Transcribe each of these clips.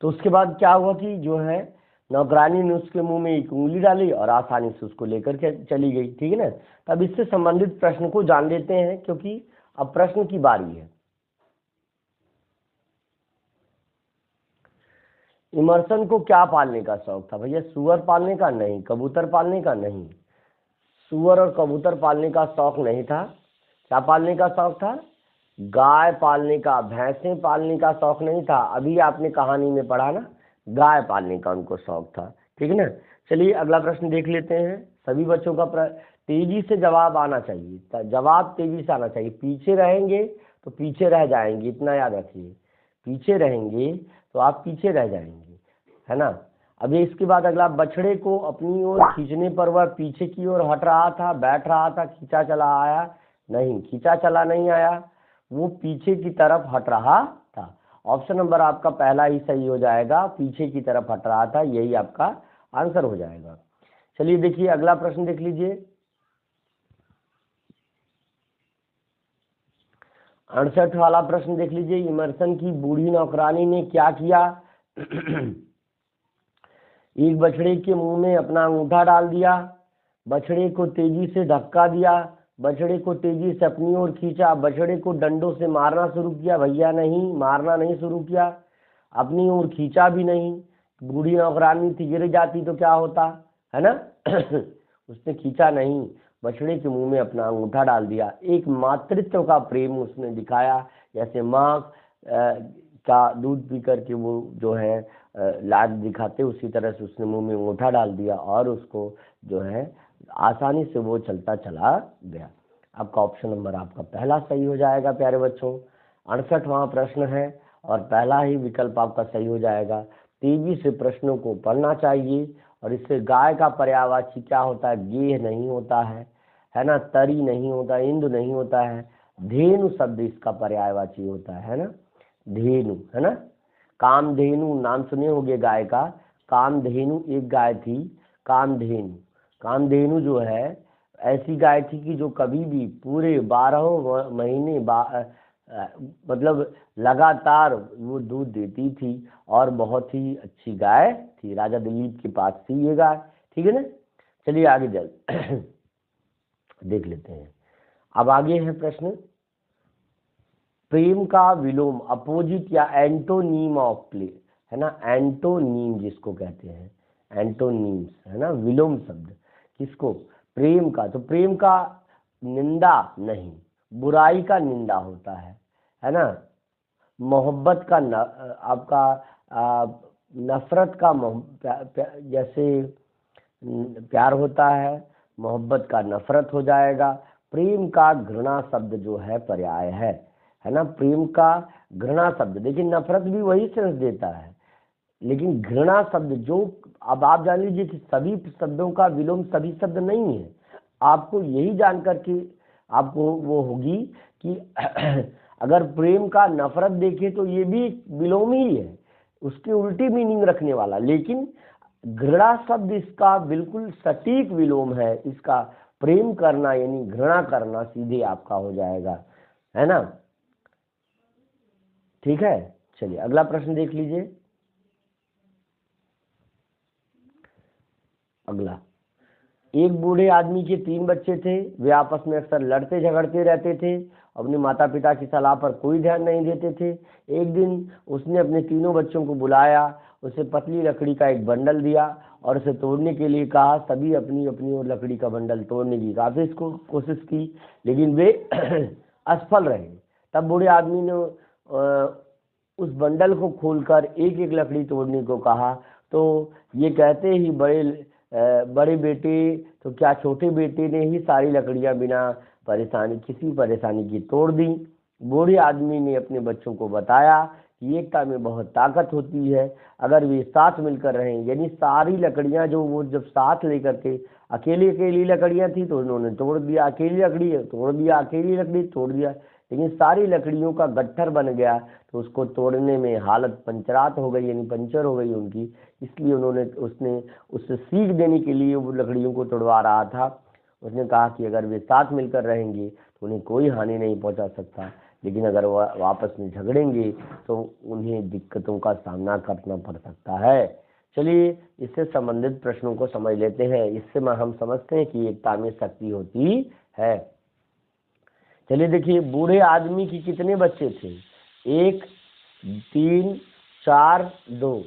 तो उसके बाद क्या हुआ कि जो है नौकरानी ने उसके मुंह में एक उंगली डाली और आसानी से उसको लेकर के चली गई। ठीक है ना। तब इससे संबंधित प्रश्न को जान लेते हैं, क्योंकि अब प्रश्न की बारी है। इमर्सन को क्या पालने का शौक था भैया? सुअर पालने का नहीं, कबूतर पालने का नहीं, सुअर और कबूतर पालने का शौक नहीं था। क्या पालने का शौक था? गाय पालने का, भैंसें पालने का शौक नहीं था। अभी आपने कहानी में पढ़ा ना, गाय पालने का उनको शौक था। ठीक है ना। चलिए अगला प्रश्न देख लेते हैं। सभी बच्चों का तेजी से जवाब आना चाहिए, जवाब तेजी से आना चाहिए। पीछे रहेंगे तो पीछे रह जाएंगे, इतना याद रखिए। पीछे रहेंगे तो आप पीछे रह जाएंगे, है ना। अभी इसके बाद अगला, बछड़े को अपनी ओर खींचने पर वह पीछे की ओर हट रहा था, बैठ रहा था, खींचा चला आया? नहीं, खींचा चला नहीं आया, वो पीछे की तरफ हट रहा था। ऑप्शन नंबर आपका पहला ही सही हो जाएगा, पीछे की तरफ हट रहा था, यही आपका आंसर हो जाएगा। चलिए देखिए अगला प्रश्न देख लीजिए। 68 वाला प्रश्न देख लीजिए। इमर्सन की बूढ़ी नौकरानी ने क्या किया? एक बछड़े के मुंह में अपना अंगूठा डाल दिया, बछड़े को तेजी से धक्का दिया, बछड़े को तेजी से अपनी ओर खींचा, बछड़े को डंडों से मारना शुरू किया। भैया नहीं, मारना नहीं शुरू किया, अपनी ओर खींचा भी नहीं। बूढ़ी नौकरानी थी, गिर जाती तो क्या होता, है ना। उसने खींचा नहीं, बछड़े के मुंह में अपना अंगूठा डाल दिया। एक मातृत्व का प्रेम उसने दिखाया, जैसे माँ का दूध पी करके वो जो है लाड दिखाते, उसी तरह से उसने मुंह में अंगूठा डाल दिया और उसको जो है आसानी से वो चलता चला गया। आपका ऑप्शन नंबर आपका पहला सही हो जाएगा प्यारे बच्चों। 68वां प्रश्न है और पहला ही विकल्प आपका सही हो जाएगा। तेजी से प्रश्नों को पढ़ना चाहिए। और इससे गाय का पर्यायवाची क्या होता है? गेह नहीं होता है ना, तरी नहीं होता, इंदु नहीं होता है, धेनु शब्द इसका पर्यायवाची होता है ना, धेनु, है ना। कामधेनु नाम सुने होंगे गाय का, कामधेनु एक गाय थी, कामधेनु। कामधेनु जो है ऐसी गाय थी कि जो कभी भी पूरे 12 महीने मतलब लगातार वो दूध देती थी और बहुत ही अच्छी गाय थी। राजा दिलीप के पास थी ये गाय। ठीक है ना। चलिए आगे देख लेते हैं। अब आगे है प्रश्न, प्रेम का विलोम, अपोजिट या एंटोनीम ऑफ प्ले, है ना। एंटोनीम जिसको कहते हैं, एंटोनीम्स, है ना, विलोम शब्द किसको? प्रेम का। तो प्रेम का निंदा नहीं, बुराई का निंदा होता है ना। मोहब्बत का आपका नफरत का जैसे प्यार होता है, मोहब्बत का नफरत हो जाएगा। प्रेम का घृणा शब्द जो है पर्याय है ना। प्रेम का घृणा शब्द, लेकिन नफरत भी वही सेंस देता है, लेकिन घृणा शब्द जो, अब आप जान लीजिए कि सभी शब्दों का विलोम सभी शब्द नहीं है। आपको यही जानकर के आपको वो होगी कि अगर प्रेम का नफरत देखे तो ये भी विलोम ही है, उसकी उल्टी मीनिंग रखने वाला। लेकिन घृणा शब्द इसका बिल्कुल सटीक विलोम है। इसका प्रेम करना यानी घृणा करना सीधे आपका हो जाएगा, है ना। ठीक है। चलिए अगला प्रश्न देख लीजिए। अगला, एक बूढ़े आदमी के 3 बच्चे थे, वे आपस में अक्सर लड़ते झगड़ते रहते थे, अपने माता पिता की सलाह पर कोई ध्यान नहीं देते थे। एक दिन उसने अपने तीनों बच्चों को बुलाया, उसे पतली लकड़ी का एक बंडल दिया और उसे तोड़ने के लिए कहा। सभी अपनी अपनी और लकड़ी का बंडल तोड़ने की काफी कोशिश की, लेकिन वे असफल रहे। तब बूढ़े आदमी ने उस बंडल को खोलकर एक एक लकड़ी तोड़ने को कहा। तो ये कहते ही बड़े बेटे, तो क्या छोटे बेटे ने ही सारी लकड़ियां बिना किसी परेशानी की तोड़ दी। बूढ़े आदमी ने अपने बच्चों को बताया कि एकता में बहुत ताकत होती है, अगर वे साथ मिलकर रहें। यानी सारी लकड़ियां जो वो जब साथ लेकर के, अकेली अकेली लकड़ियां थी तो उन्होंने तोड़ दिया, अकेली लकड़ी तोड़ दिया, अकेली लकड़ी तोड़ दिया, लेकिन सारी लकड़ियों का गट्ठर बन गया तो उसको तोड़ने में हालत पंचरात हो गई, यानी पंचर हो गई उनकी। इसलिए उसने उससे सीख देने के लिए वो लकड़ियों को तोड़वा रहा था। उसने कहा कि अगर वे साथ मिलकर रहेंगे तो उन्हें कोई हानि नहीं पहुंचा सकता। लेकिन अगर वह आपस में झगड़ेंगे तो उन्हें दिक्कतों का सामना करना पड़ सकता है। चलिए इससे संबंधित प्रश्नों को समझ लेते हैं। इससे हम समझते हैं कि एकता में शक्ति होती है। चलिए देखिए, बूढ़े आदमी की कितने बच्चे थे? 1, 3, 4, 2।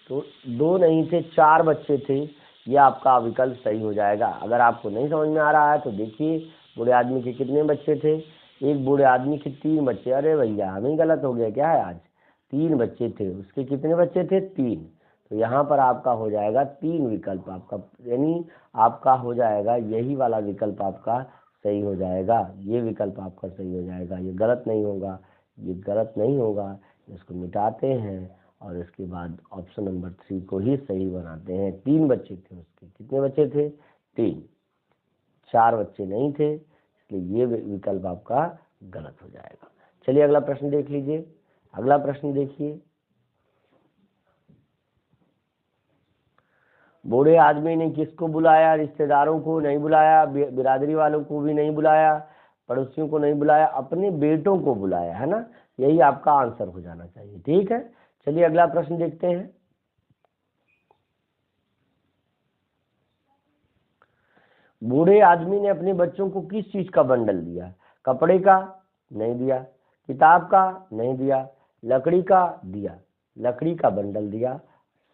तो 2 नहीं थे, 4 बच्चे थे। ये आपका विकल्प सही हो जाएगा। अगर आपको नहीं समझ में आ रहा है तो देखिए, बूढ़े आदमी के कितने बच्चे थे? एक बूढ़े आदमी के 3 बच्चे। अरे भैया हमें गलत हो गया क्या है आज? 3 बच्चे थे, उसके कितने बच्चे थे? 3। तो यहाँ पर आपका हो जाएगा 3 विकल्प आपका, यानी आपका हो जाएगा यही वाला विकल्प आपका सही हो जाएगा। ये विकल्प आपका सही हो जाएगा, ये गलत नहीं होगा, ये गलत नहीं होगा। इसको मिटाते हैं और इसके बाद ऑप्शन नंबर 3 को ही सही बनाते हैं। 3 बच्चे थे उसके, कितने बच्चे थे? 3। 4 बच्चे नहीं थे, इसलिए ये विकल्प आपका गलत हो जाएगा। चलिए अगला प्रश्न देख लीजिए। अगला प्रश्न देखिए, बूढ़े आदमी ने किसको बुलाया? रिश्तेदारों को नहीं बुलाया, बिरादरी वालों को भी नहीं बुलाया, पड़ोसियों को नहीं बुलाया, अपने बेटों को बुलाया, है ना? यही आपका आंसर हो जाना चाहिए। ठीक है, चलिए अगला प्रश्न देखते हैं। बूढ़े आदमी ने अपने बच्चों को किस चीज का बंडल दिया? कपड़े का? नहीं दिया। किताब का? नहीं दिया। लकड़ी का? दिया। लकड़ी का बंडल दिया,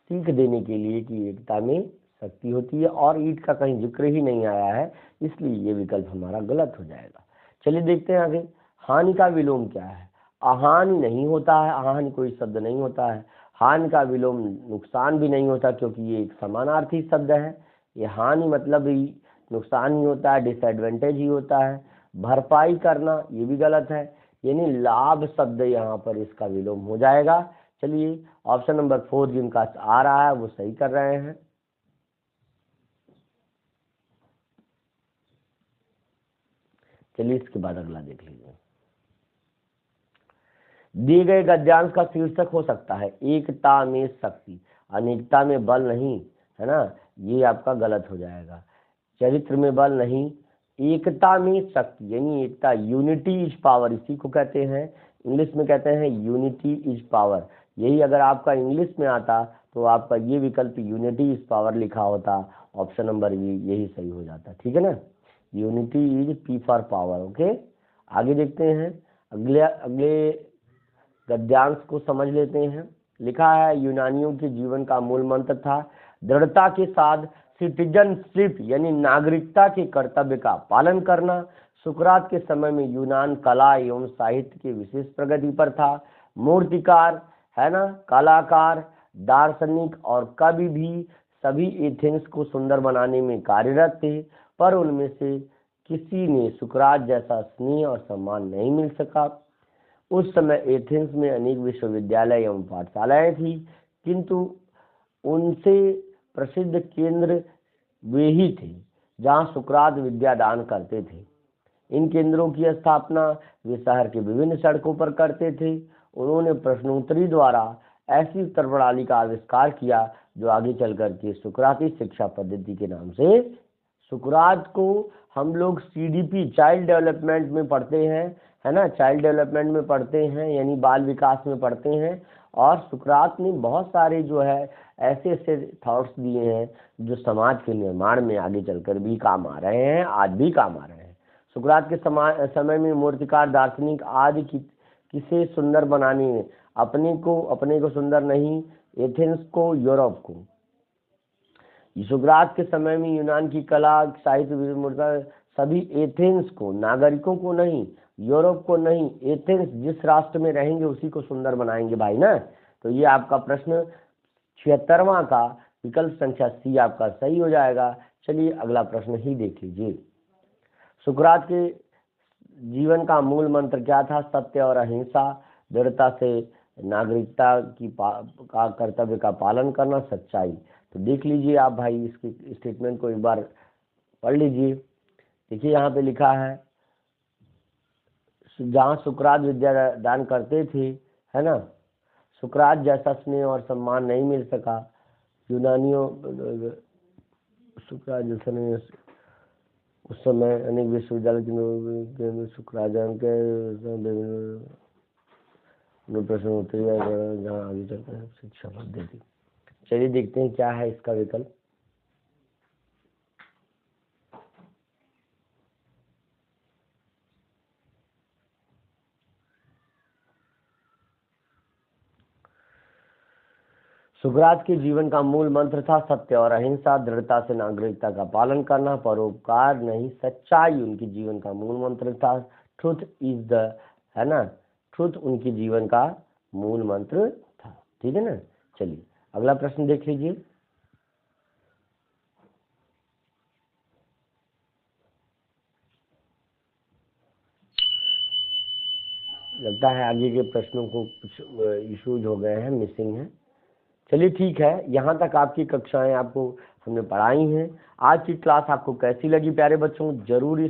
सीख देने के लिए कि एकता में शक्ति होती है, और ईंट का कहीं जिक्र ही नहीं आया है, इसलिए ये विकल्प हमारा गलत हो जाएगा। चलिए देखते हैं आगे। हानि का विलोम क्या है? अहानि नहीं होता है, अहानि कोई शब्द नहीं होता है। हानि का विलोम नुकसान भी नहीं होता, क्योंकि ये एक समानार्थी शब्द है। ये हानि मतलब ही नुकसान ही होता है, डिसएडवांटेज ही होता है। भरपाई करना ये भी गलत है, यानी लाभ शब्द यहाँ पर इसका विलोम हो जाएगा। चलिए ऑप्शन नंबर 4 जिनका आ रहा है वो सही कर रहे हैं। चलिए इसके बाद अगला देख लीजिए। दिए गए गद्यांश का शीर्षक हो सकता है एकता में शक्ति, अनेकता में बल नहीं, है ना? ये आपका गलत हो जाएगा। चरित्र में बल नहीं, एकता में शक्ति, यानी एकता, यूनिटी इज पावर, इसी को कहते हैं, इंग्लिश में कहते हैं यूनिटी इज पावर। यही अगर आपका इंग्लिश में आता तो आपका ये विकल्प यूनिटी इज पावर लिखा होता, ऑप्शन नंबर यही सही हो जाता। ठीक है ना? Unity is P for power. Okay, आगे देखते हैं। अगले गद्यांश को समझ लेते हैं। लिखा है, यूनानियों के जीवन का मूल मंत्र था दृढ़ता के साथ सिटीजनशिप, यानी नागरिकता के कर्तव्य का पालन करना। सुकरात के समय में यूनान कला एवं साहित्य की विशेष प्रगति पर था। मूर्तिकार, है ना, कलाकार, दार्शनिक और कवि भी सभी एथेंस को सुंदर बनाने में कार्यरत थे, पर उनमें से किसी ने सुकरात जैसा स्नेह और सम्मान नहीं मिल सका। उस समय एथेंस में अनेक विश्वविद्यालय एवं पाठशालाएं थी, किंतु उनसे प्रसिद्ध केंद्र वे ही थे जहां सुकरात विद्या दान करते थे। इन केंद्रों की स्थापना वे शहर के विभिन्न सड़कों पर करते थे। उन्होंने प्रश्नोत्तरी द्वारा ऐसी उत्तर प्रणाली का आविष्कार किया जो आगे चल करके सुकराती शिक्षा पद्धति के नाम से, सुकरात को हम लोग CDP चाइल्ड डेवलपमेंट में पढ़ते हैं, है ना? चाइल्ड डेवलपमेंट में पढ़ते हैं, यानी बाल विकास में पढ़ते हैं। और सुकरात ने बहुत सारे जो है ऐसे ऐसे थॉट्स दिए हैं जो समाज के निर्माण में आगे चलकर भी काम आ रहे हैं, आज भी काम आ रहे हैं। सुकरात के समय में मूर्तिकार, दार्शनिक आदि किसे सुंदर बनाने में, अपने को सुंदर नहीं, एथेंस को, यूरोप को। सुकरात के समय में यूनान की कला, साहित्य, सभी एथेंस को, नागरिकों को नहीं, यूरोप को नहीं, एथेंस जिस राष्ट्र में रहेंगे उसी को सुंदर बनाएंगे भाई ना। तो ये आपका प्रश्न 76वां का विकल्प संख्या C आपका सही हो जाएगा। चलिए अगला प्रश्न ही देख लीजिए। सुकरात के जीवन का मूल मंत्र क्या था? सत्य और अहिंसा, दृढ़ता से नागरिकता की का कर्तव्य का पालन करना, सच्चाई। तो देख लीजिए आप भाई, इसकी स्टेटमेंट को एक बार पढ़ लीजिए। देखिए यहाँ पे लिखा है, जहाँ सुकरात विद्या दान करते थे, है ना, सुकरात जैसा स्नेह और सम्मान नहीं मिल सका। यूनानियों, सुकरात जैसा नहीं, उस समय अनेक विश्वविद्यालय के शुक्राचार्य के प्रश्न होते हैं जहाँ आगे चलकर शिक्षा पद्धति। चलिए देखते हैं क्या है इसका विकल्प। सुकरात के जीवन का मूल मंत्र था सत्य और अहिंसा, दृढ़ता से नागरिकता का पालन करना, परोपकार नहीं सच्चाई उनके जीवन का मूल मंत्र था। ट्रुथ इज द, है ना, ट्रुथ उनके जीवन का मूल मंत्र था। ठीक है ना। चलिए अगला प्रश्न देख लीजिए। लगता है आगे के प्रश्नों को कुछ इश्यूज हो गए हैं, मिसिंग है। चलिए ठीक है, यहाँ तक आपकी कक्षाएं आपको हमने पढ़ाई हैं। आज की क्लास आपको कैसी लगी प्यारे बच्चों, जरूर